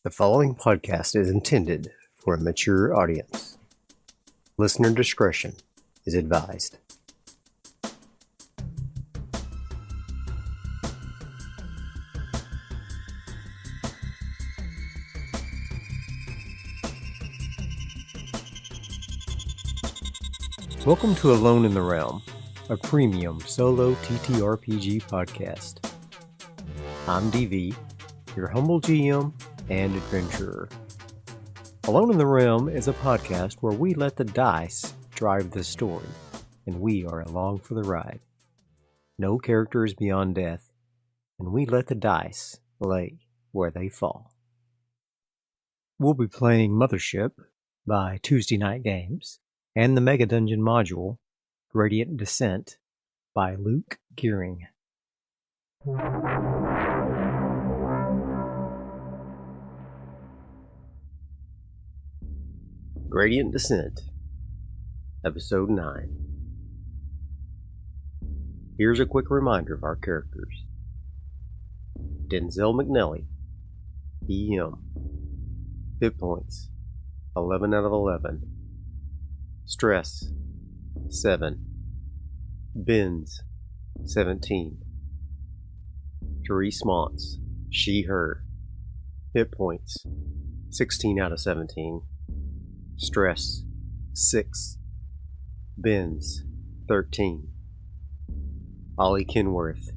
The following podcast is intended for a mature audience. Listener discretion is advised. Welcome to Alone in the Realm, a premium solo TTRPG podcast. I'm DV, your humble GM and adventurer. Alone in the Realm is a podcast where we let the dice drive the story, and we are along for the ride. No characters beyond death, and we let the dice lay where they fall. We'll be playing Mothership by Tuesday Night Games, and the Mega Dungeon module, Gradient Descent, by Luke Gearing. Gradient Descent, Episode 9. Here's a quick reminder of our characters. Denzel McNelly, EM. Hit points, 11 out of 11. Stress, 7. Bins, 17. Therese Montz, she, her. Hit points, 16 out of 17. Stress, 6. Bins, 13. Ollie Kenworth,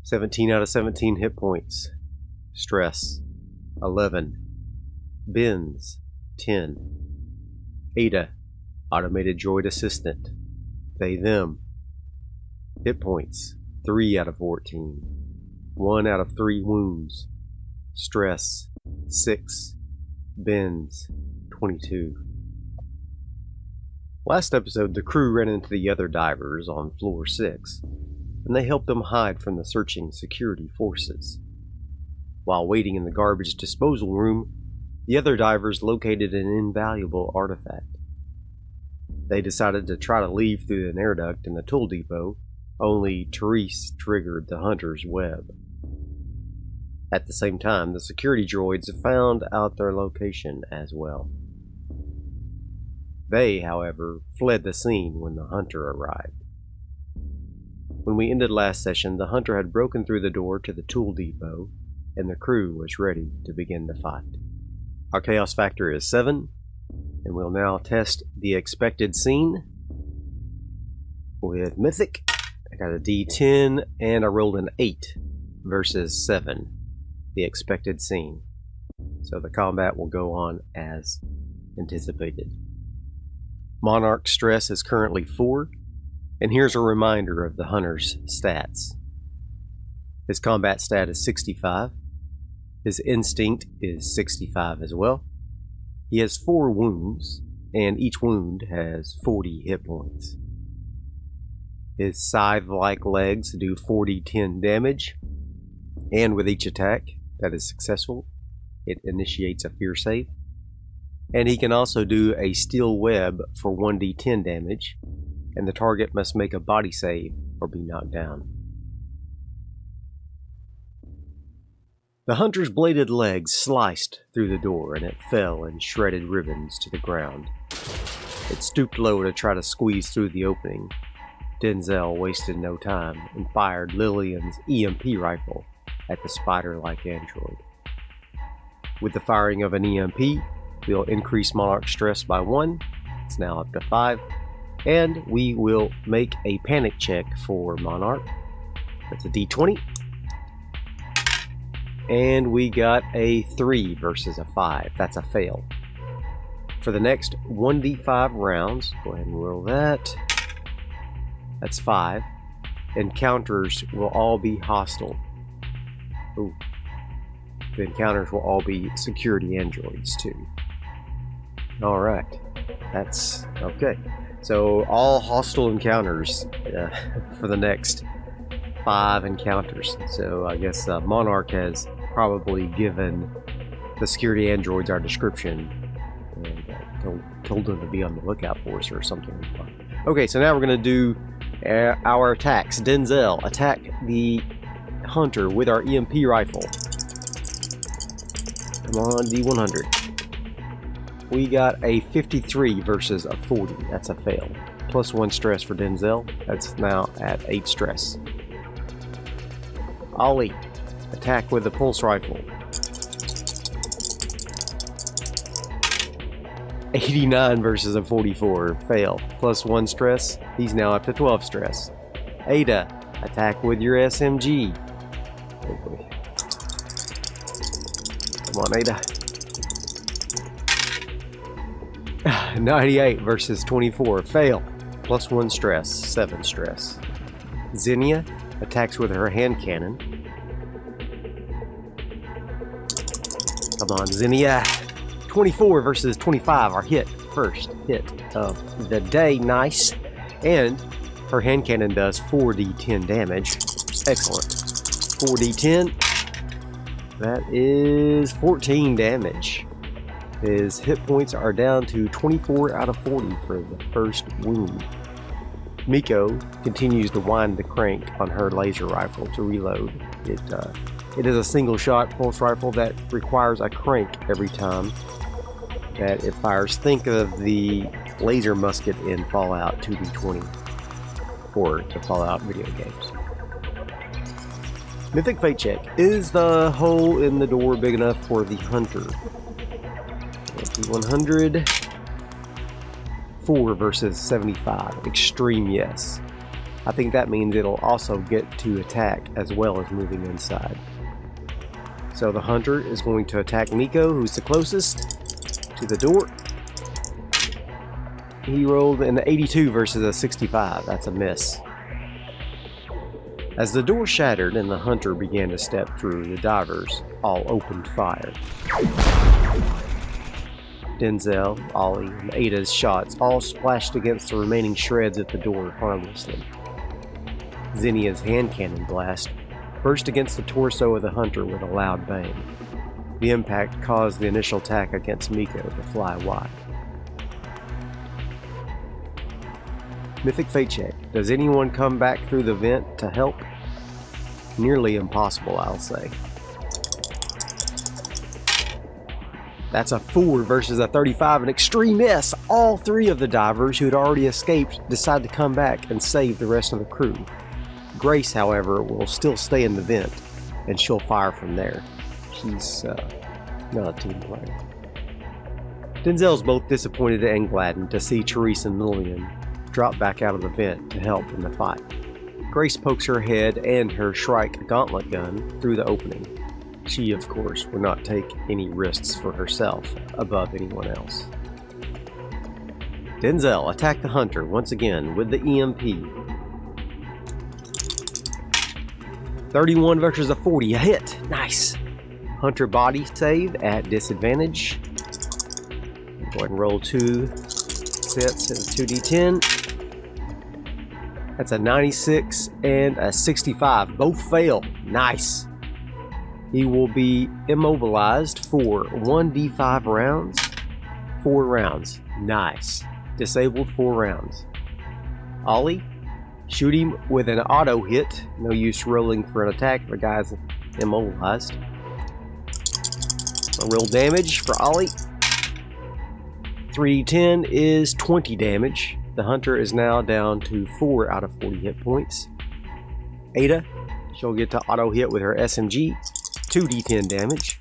17 out of 17 hit points. Stress, 11. Bins, 10. Ada, Automated Droid Assistant, they, them. Hit points, 3 out of 14. 1 out of 3 wounds. Stress, 6. Bins, 22. Last episode, the crew ran into the other divers on floor 6, and they helped them hide from the searching security forces. While waiting in the garbage disposal room, the other divers located an invaluable artifact. They decided to try to leave through an air duct in the tool depot, only Therese triggered the hunter's web. At the same time, the security droids found out their location as well. They, however, fled the scene when the hunter arrived. When we ended last session, the hunter had broken through the door to the tool depot, and the crew was ready to begin the fight. Our chaos factor is 7, and we'll now test the expected scene with Mythic. I got a D10, and I rolled an 8 versus 7, the expected scene. So the combat will go on as anticipated. Monarch stress is currently 4, and here's a reminder of the hunter's stats. His combat stat is 65. His instinct is 65 as well. He has 4 wounds, and each wound has 40 hit points. His scythe-like legs do 40-10 damage, and with each attack that is successful, it initiates a fear save. And he can also do a steel web for 1d10 damage, and the target must make a body save or be knocked down. The hunter's bladed legs sliced through the door, and it fell in shredded ribbons to the ground. It stooped low to try to squeeze through the opening. Denzel wasted no time and fired Lillian's EMP rifle at the spider-like android. With the firing of an EMP, we'll increase Monarch stress by 1. It's now up to 5. And we will make a panic check for Monarch. That's a D20. And we got a 3 versus a 5. That's a fail. For the next 1d5 rounds, go ahead and roll that. That's 5. Encounters will all be hostile. Ooh. The encounters will all be security androids too. Alright. That's okay. So all hostile encounters for the next 5 encounters. So I guess Monarch has probably given the security androids our description and told them to be on the lookout for us or something. Okay, so now we're going to do our attacks. Denzel, attack the hunter with our EMP rifle. Come on, D100. We got a 53 versus a 40. That's a fail. +1 stress for Denzel. That's now at 8 stress. Ollie, attack with the pulse rifle. 89 versus a 44. Fail. +1 stress. He's now up to 12 stress. Ada, attack with your SMG. Oh boy. Come on, Ada. 98 versus 24. Fail. +1 stress. 7 stress. Xenia attacks with her hand cannon. Come on, Xenia. 24 versus 25. Our hit. First hit of the day. Nice. And her hand cannon does 4d10 damage. Excellent. 4d10. That is 14 damage. His hit points are down to 24 out of 40 for the first wound. Miko continues to wind the crank on her laser rifle to reload. It is a single shot pulse rifle that requires a crank every time that it fires. Think of the laser musket in Fallout 2D20 or the Fallout video games. Mythic Fate check. Is the hole in the door big enough for the hunter? 100. 4 versus 75. Extreme yes. I think that means it'll also get to attack as well as moving inside. So the hunter is going to attack Miko, who's the closest to the door. He rolled an 82 versus a 65. That's a miss. As the door shattered and the hunter began to step through, the divers all opened fire. Denzel, Ollie, and Ada's shots all splashed against the remaining shreds at the door harmlessly. Xenia's hand cannon blast burst against the torso of the hunter with a loud bang. The impact caused the initial attack against Miko to fly wide. Mythic Fate check. Does anyone come back through the vent to help? Nearly impossible, I'll say. That's a 4 versus a 35, an extreme miss. All 3 of the divers who had already escaped decide to come back and save the rest of the crew. Grace, however, will still stay in the vent, and she'll fire from there. She's not a team player. Denzel's both disappointed and gladdened to see Therese and Lillian drop back out of the vent to help in the fight. Grace pokes her head and her Shrike gauntlet gun through the opening. She, of course, would not take any risks for herself above anyone else. Denzel, attack the hunter once again with the EMP. 31 versus a 40, a hit. Nice. Hunter body save at disadvantage. Go ahead and roll 2 sets of 2d10. That's a 96 and a 65. Both fail. Nice. He will be immobilized for 1d5 rounds. 4 rounds. Nice. Disabled 4 rounds. Ollie, shoot him with an auto hit. No use rolling for an attack if the guy's immobilized. A real damage for Ollie. 3d10 is 20 damage. The hunter is now down to 4 out of 40 hit points. Ada, she'll get to auto hit with her SMG. 2d10 damage.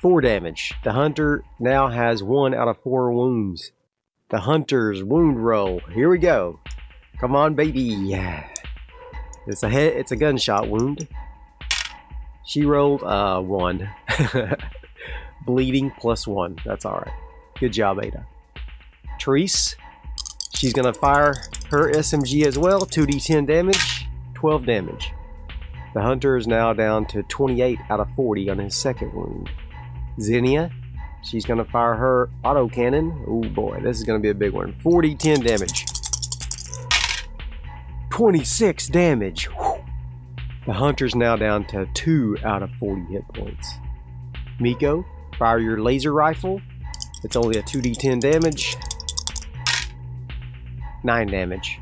4 damage. The hunter now has 1 out of 4 wounds. The hunter's wound roll. Here we go. Come on, baby. It's a gunshot wound. She rolled 1. Bleeding +1. That's alright. Good job, Ada. Therese, she's going to fire her SMG as well. 2d10 damage. 12 damage. The hunter is now down to 28 out of 40 on his second wound. Xenia, she's going to fire her autocannon. Oh boy, this is going to be a big one. 40-10 damage. 26 damage. Whew. The hunter's now down to 2 out of 40 hit points. Miko, fire your laser rifle. It's only a 2d10 damage. 9 damage.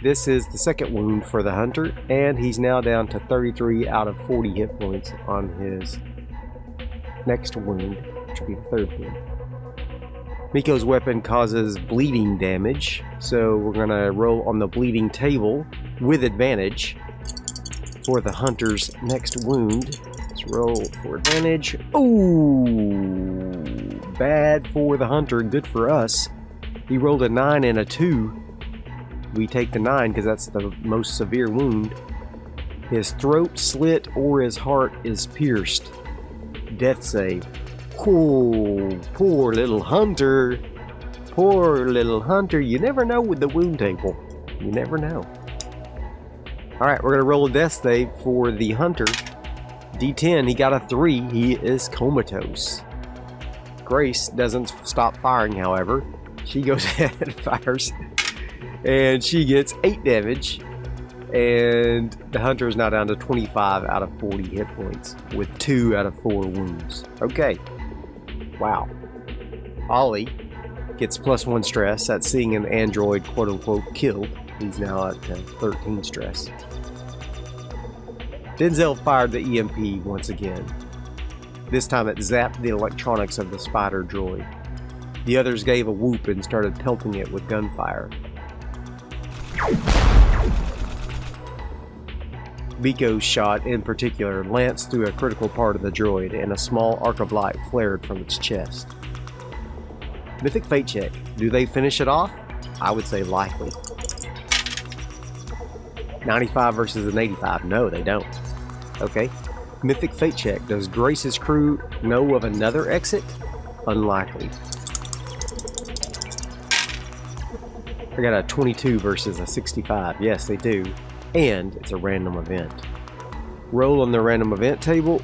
This is the second wound for the hunter, and he's now down to 33 out of 40 hit points on his next wound, which will be the third one. Miko's weapon causes bleeding damage, so we're going to roll on the bleeding table with advantage for the hunter's next wound. Let's roll for advantage. Ooh, bad for the hunter, good for us. He rolled a 9 and a 2. We take the 9 because that's the most severe wound. His throat slit or his heart is pierced. Death save. Oh, poor little hunter. Poor little hunter. You never know with the wound table. You never know. Alright, we're going to roll a death save for the hunter. D10, he got a 3. He is comatose. Grace doesn't stop firing, however. She goes ahead and fires. And she gets 8 damage. And the hunter is now down to 25 out of 40 hit points with 2 out of 4 wounds. Okay. Wow. Ollie gets +1 stress at seeing an android quote-unquote killed. He's now at 13 stress. Denzel fired the EMP once again. This time it zapped the electronics of the spider droid. The others gave a whoop and started pelting it with gunfire. Miko's shot, in particular, lanced through a critical part of the droid, and a small arc of light flared from its chest. Mythic fate check. Do they finish it off? I would say likely. 95 versus an 85. No, they don't. Okay. Mythic fate check. Does Grace's crew know of another exit? Unlikely. I got a 22 versus a 65. Yes, they do. And it's a random event. Roll on the random event table.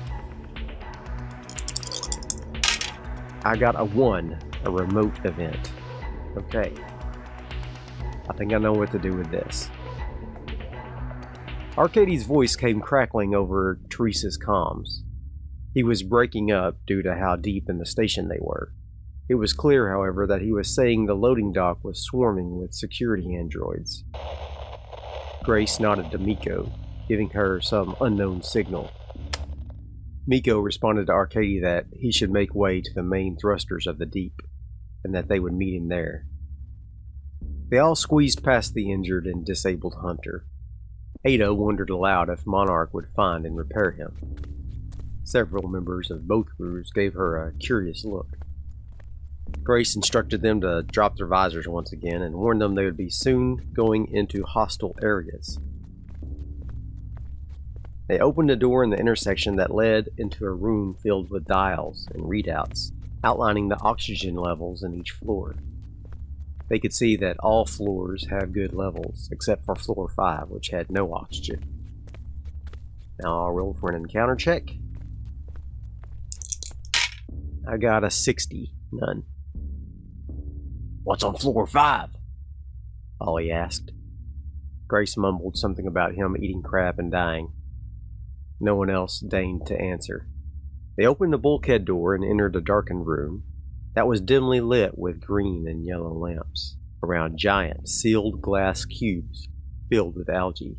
I got a 1, a remote event. Okay. I think I know what to do with this. Arcadie's voice came crackling over Teresa's comms. He was breaking up due to how deep in the station they were. It was clear, however, that he was saying the loading dock was swarming with security androids. Grace nodded to Miko, giving her some unknown signal. Miko responded to Arcadie that he should make way to the main thrusters of the deep, and that they would meet him there. They all squeezed past the injured and disabled hunter. Ada wondered aloud if Monarch would find and repair him. Several members of both crews gave her a curious look. Grace instructed them to drop their visors once again and warned them they would be soon going into hostile areas. They opened a door in the intersection that led into a room filled with dials and readouts, outlining the oxygen levels in each floor. They could see that all floors have good levels, except for floor 5, which had no oxygen. Now I'll roll for an encounter check. I got a 60. None. What's on floor 5? Ollie asked. Grace mumbled something about him eating crap and dying. No one else deigned to answer. They opened the bulkhead door and entered a darkened room that was dimly lit with green and yellow lamps around giant, sealed glass cubes filled with algae.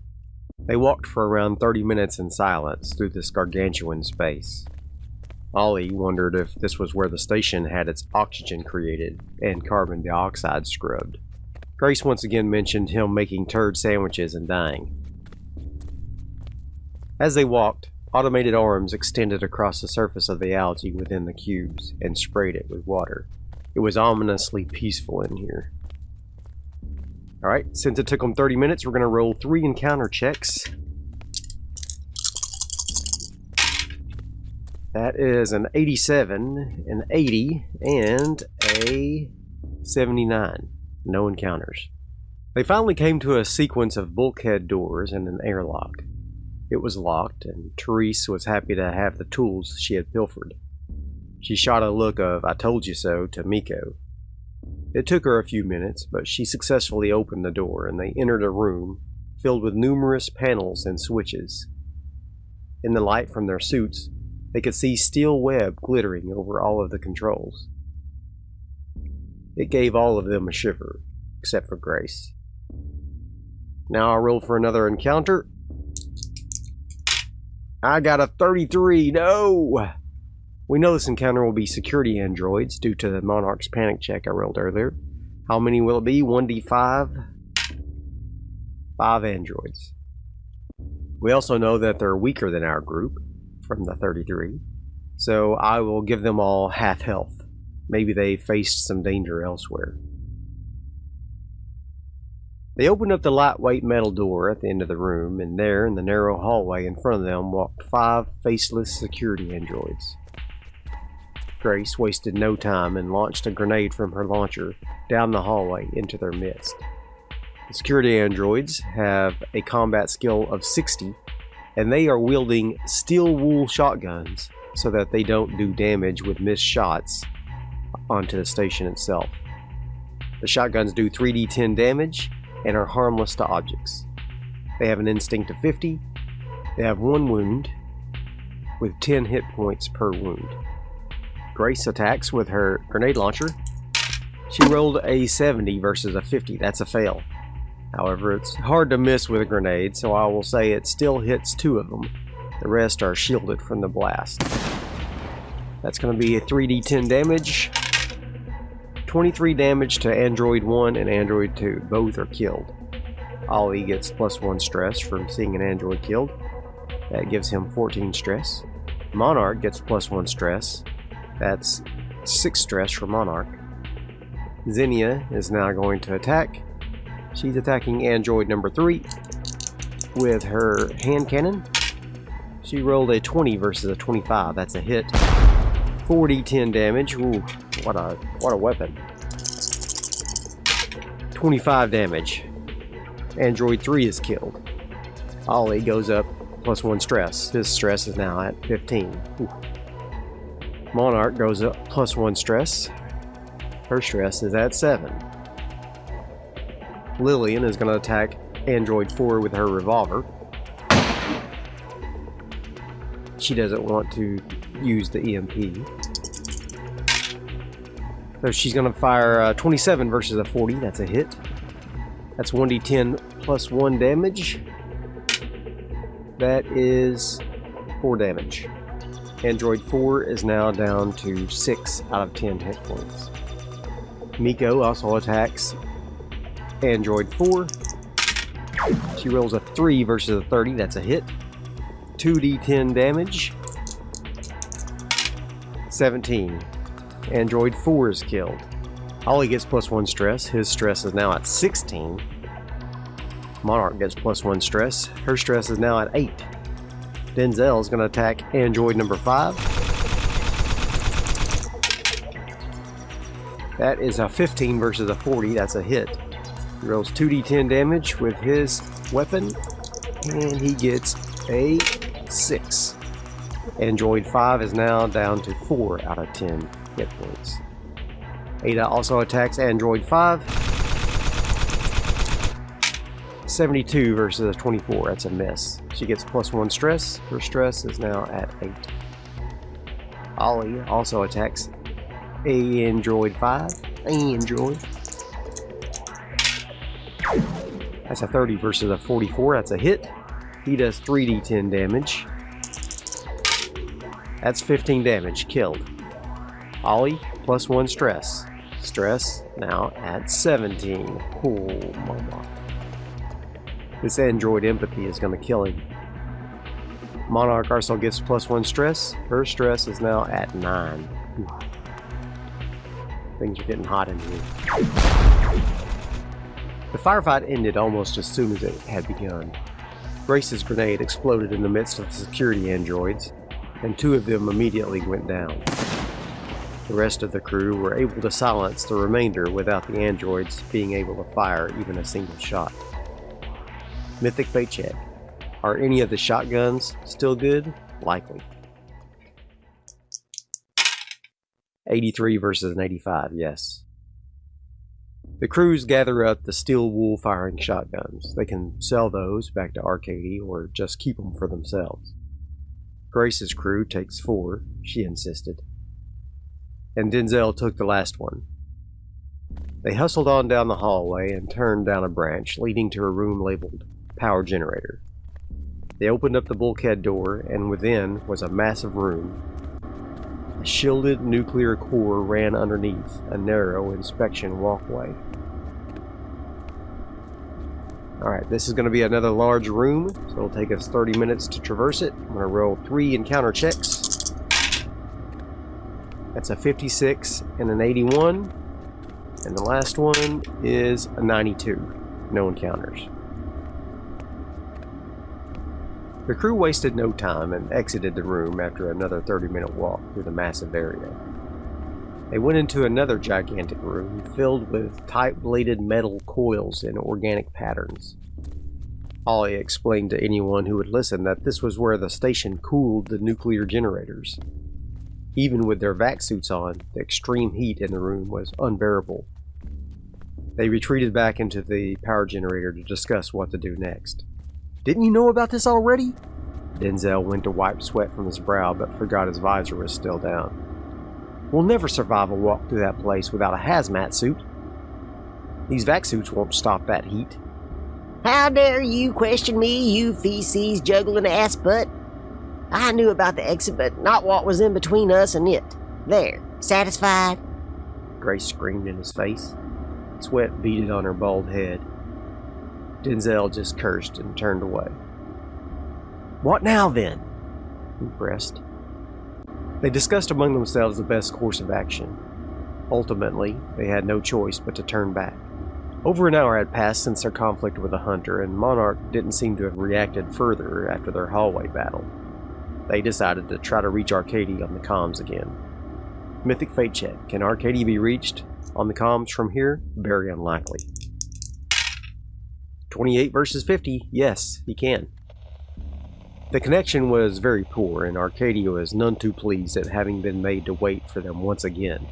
They walked for around 30 minutes in silence through this gargantuan space. Ollie wondered if this was where the station had its oxygen created and carbon dioxide scrubbed. Grace once again mentioned him making turd sandwiches and dying. As they walked, automated arms extended across the surface of the algae within the cubes and sprayed it with water. It was ominously peaceful in here. Alright, since it took them 30 minutes, we're going to roll 3 encounter checks. That is an 87, an 80, and a 79. No encounters. They finally came to a sequence of bulkhead doors and an airlock. It was locked, and Therese was happy to have the tools she had pilfered. She shot a look of "I told you so" to Miko. It took her a few minutes, but she successfully opened the door, and they entered a room filled with numerous panels and switches. In the light from their suits, they could see steel web glittering over all of the controls. It gave all of them a shiver, except for Grace. Now I'll roll for another encounter. I got a 33, no! We know this encounter will be security androids due to the Monarch's panic check I rolled earlier. How many will it be? 1d5? 5 androids. We also know that they're weaker than our group from the 33, so I will give them all half health. Maybe they faced some danger elsewhere. They opened up the lightweight metal door at the end of the room, and there, in the narrow hallway in front of them, walked 5 faceless security androids. Grace wasted no time and launched a grenade from her launcher down the hallway into their midst. The security androids have a combat skill of 60, and they are wielding steel wool shotguns so that they don't do damage with missed shots onto the station itself. The shotguns do 3d10 damage and are harmless to objects. They have an instinct of 50. They have 1 wound with 10 hit points per wound. Grace attacks with her grenade launcher. She rolled a 70 versus a 50. That's a fail. However, it's hard to miss with a grenade, so I will say it still hits 2 of them. The rest are shielded from the blast. That's going to be a 3d10 damage. 23 damage to Android 1 and Android 2. Both are killed. Ollie gets +1 stress from seeing an android killed. That gives him 14 stress. Monarch gets +1 stress. That's 6 stress for Monarch. Xenia is now going to attack. She's attacking android number 3 with her hand cannon. She rolled a 20 versus a 25. That's a hit. 4d10 damage. Ooh, what a weapon. 25 damage. Android 3 is killed. Ollie goes up +1 stress. His stress is now at 15. Ooh. Monarch goes up +1 stress. Her stress is at 7. Lillian is going to attack Android 4 with her revolver. She doesn't want to use the EMP. So she's going to fire 27 versus a 40. That's a hit. That's 1d10 +1 damage. That is 4 damage. Android 4 is now down to 6 out of 10 hit points. Miko also attacks Android 4. She rolls a 3 versus a 30. That's a hit. 2d10 damage. 17. Android 4 is killed. Ollie gets +1 stress. His stress is now at 16. Monarch gets +1 stress. Her stress is now at 8. Denzel is going to attack Android number 5. That is a 15 versus a 40. That's a hit. He rolls 2d10 damage with his weapon, and he gets a 6. Android 5 is now down to 4 out of 10 hit points. Ada also attacks Android 5. 72 versus a 24. That's a miss. She gets +1 stress. Her stress is now at 8. Ollie also attacks Android 5. Android. That's a 30 versus a 44. That's a hit. He does 3d10 damage. That's 15 damage. Killed. Ollie +1 stress. Stress now at 17. Oh, mama. This android empathy is going to kill him. Monarch also gets +1 stress. Her stress is now at 9. Things are getting hot in here. The firefight ended almost as soon as it had begun. Grace's grenade exploded in the midst of the security androids, and 2 of them immediately went down. The rest of the crew were able to silence the remainder without the androids being able to fire even a single shot. Mythic fate check. Are any of the shotguns still good? Likely. 83 versus an 85, yes. The crews gather up the steel wool firing shotguns. They can sell those back to Arcady or just keep them for themselves. Grace's crew takes 4, she insisted. And Denzel took the last one. They hustled on down the hallway and turned down a branch leading to a room labeled Power Generator. They opened up the bulkhead door, and within was a massive room. A shielded nuclear core ran underneath a narrow inspection walkway. Alright, this is going to be another large room, so it'll take us 30 minutes to traverse it. I'm going to roll 3 encounter checks. That's a 56 and an 81. And the last one is a 92. No encounters. The crew wasted no time and exited the room after another 30-minute walk through the massive area. They went into another gigantic room filled with tight-bladed metal coils in organic patterns. Ollie explained to anyone who would listen that this was where the station cooled the nuclear generators. Even with their vac suits on, the extreme heat in the room was unbearable. They retreated back into the power generator to discuss what to do next. "Didn't you know about this already?" Denzel went to wipe sweat from his brow but forgot his visor was still down. "We'll never survive a walk through that place without a hazmat suit. These vac suits won't stop that heat." "How dare you question me, you feces juggling ass butt? I knew about the exit, but not what was in between us and it. There, satisfied?" Grace screamed in his face. Sweat beaded on her bald head. Denzel just cursed and turned away. "What now, then?" he pressed. They discussed among themselves the best course of action. Ultimately, they had no choice but to turn back. Over an hour had passed since their conflict with the Hunter, and Monarch didn't seem to have reacted further after their hallway battle. They decided to try to reach Arcady on the comms again. Mythic fate check. Can Arcady be reached on the comms from here? Very unlikely. 28 versus 50. Yes, he can. The connection was very poor, and Arcadia was none too pleased at having been made to wait for them once again.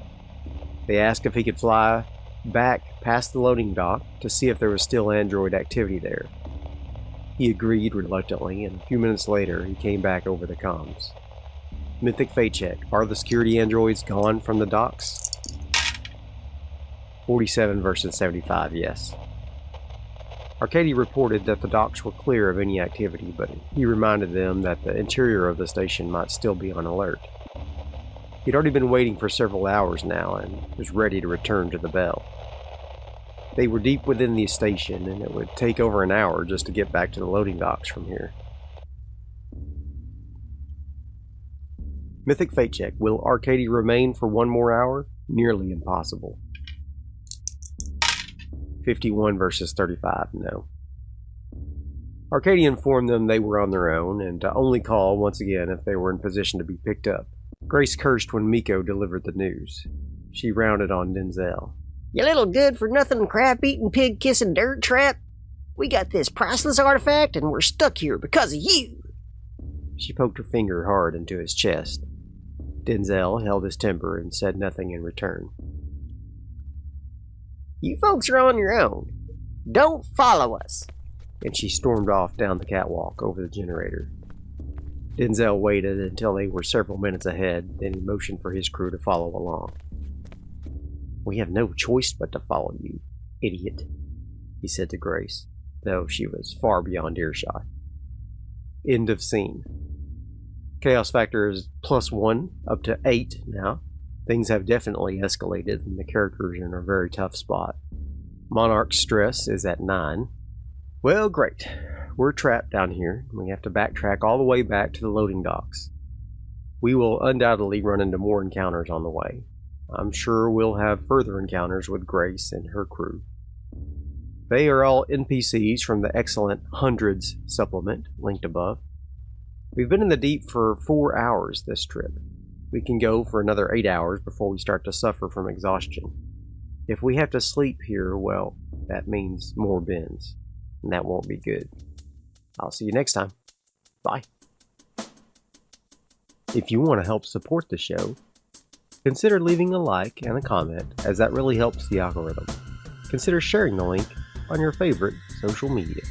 They asked if he could fly back past the loading dock to see if there was still android activity there. He agreed reluctantly, and a few minutes later he came back over the comms. Mythic fate check. Are the security androids gone from the docks? 47 versus 75, yes. Arcady reported that the docks were clear of any activity, but he reminded them that the interior of the station might still be on alert. He'd already been waiting for several hours now and was ready to return to the bell. They were deep within the station, and it would take over an hour just to get back to the loading docks from here. Mythic fate check. Will Arcady remain for one more hour? Nearly impossible. 51 versus 35, no. Arcady informed them they were on their own, and to only call once again if they were in position to be picked up. Grace cursed when Miko delivered the news. She rounded on Denzel. "You little good-for-nothing, crap-eating, pig-kissing dirt trap. We got this priceless artifact, and we're stuck here because of you." She poked her finger hard into his chest. Denzel held his temper and said nothing in return. "You folks are on your own. Don't follow us." And she stormed off down the catwalk over the generator. Denzel waited until they were several minutes ahead, then he motioned for his crew to follow along. "We have no choice but to follow you, idiot," he said to Grace, though she was far beyond earshot. End of scene. Chaos factor is +1 up to 8 now. Things have definitely escalated, and the characters are in a very tough spot. Monarch's stress is at 9. Well, great. We're trapped down here. We have to backtrack all the way back to the loading docks. We will undoubtedly run into more encounters on the way. I'm sure we'll have further encounters with Grace and her crew. They are all NPCs from the excellent Hundreds supplement, linked above. We've been in the deep for 4 hours this trip. We can go for another 8 hours before we start to suffer from exhaustion. If we have to sleep here, well, that means more bins, and that won't be good. I'll see you next time. Bye. If you want to help support the show, consider leaving a like and a comment, as that really helps the algorithm. Consider sharing the link on your favorite social media.